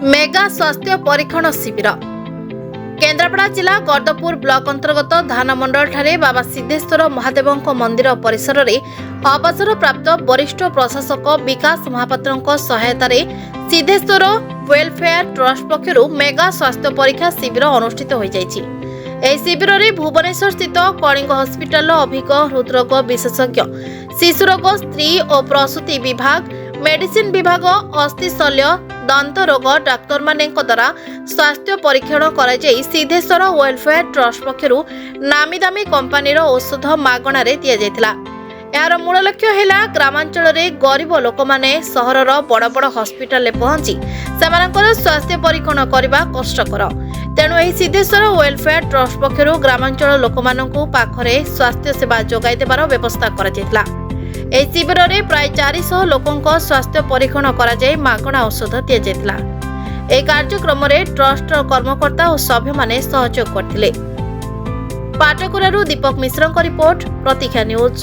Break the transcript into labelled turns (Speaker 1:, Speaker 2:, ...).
Speaker 1: Mega स्वास्थ्य परीक्षण शिविर केन्द्रापड़ा जिला गडपुर ब्लॉक अंतर्गत धानमंडल ठारे बाबा सिद्धेश्वर महादेव मंदिर परिसर में अवसर प्राप्त वरिष्ठ प्रशासक विकास महापात्र सहायतार सिद्धेश्वर वेलफेयर ट्रस्ट पक्षर मेगा स्वास्थ्य परीक्षा शिविर अनुष्ठित हो जायछि। ଏହି ଶିବିରରେ ଭୁବନେଶ୍ୱର ସ୍ଥିତ କଳିଙ୍ଗ ହସ୍ପିଟାଲର ଅଭିଜ୍ଞ ହୃଦରୋଗ ବିଶେଷଜ୍ଞ, ଶିଶୁରୋଗ, ସ୍ତ୍ରୀ ଓ ପ୍ରସୂତି ବିଭାଗ, ମେଡିସିନ ବିଭାଗ, ଅସ୍ଥିଶଲ୍ୟ, ଦନ୍ତ ରୋଗ ଡାକ୍ତରମାନଙ୍କ ଦ୍ୱାରା ସ୍ୱାସ୍ଥ୍ୟ ପରୀକ୍ଷଣ କରାଯାଇ ସିଦ୍ଧେଶ୍ୱର ୱେଲଫେୟାର ଟ୍ରଷ୍ଟ ପକ୍ଷରୁ ନାମୀଦାମୀ କମ୍ପାନୀର ଔଷଧ ମାଗଣାରେ ଦିଆଯାଇଥିଲା। ଏହାର ମୂଳ ଲକ୍ଷ୍ୟ ହେଲା ଗ୍ରାମାଞ୍ଚଳରେ ଗରିବ ଲୋକମାନେ ସହରର ବଡ଼ ବଡ଼ ହସ୍ପିଟାଲରେ ପହଞ୍ଚି ସେମାନଙ୍କର ସ୍ୱାସ୍ଥ୍ୟ ପରୀକ୍ଷଣ କରିବା କଷ୍ଟକର। ତେଣୁ ଏହି ସିଦ୍ଧେଶ୍ୱର ୱେଲଫେୟାର ଟ୍ରଷ୍ଟ ପକ୍ଷରୁ ଗ୍ରାମାଞ୍ଚଳ ଲୋକମାନଙ୍କୁ ପାଖରେ ସ୍ୱାସ୍ଥ୍ୟ ସେବା ଯୋଗାଇ ଦେବାର ବ୍ୟବସ୍ଥା କରାଯାଇଥିଲା। ଏହି ଶିବିରରେ ପ୍ରାୟ 400 ଲୋକଙ୍କ ସ୍ୱାସ୍ଥ୍ୟ ପରୀକ୍ଷଣ କରାଯାଇ ମାଗଣା ଔଷଧ ଦିଆଯାଇଥିଲା। ଏହି କାର୍ଯ୍ୟକ୍ରମରେ ଟ୍ରଷ୍ଟର କର୍ମକର୍ତ୍ତା ଓ ସଭ୍ୟମାନେ ସହଯୋଗ କରିଥିଲେ। ପାଟକୁରାରୁ ଦୀପକ ମିଶ୍ରଙ୍କ ରିପୋର୍ଟ, ପ୍ରତୀକ୍ଷା ନ୍ୟୁଜ।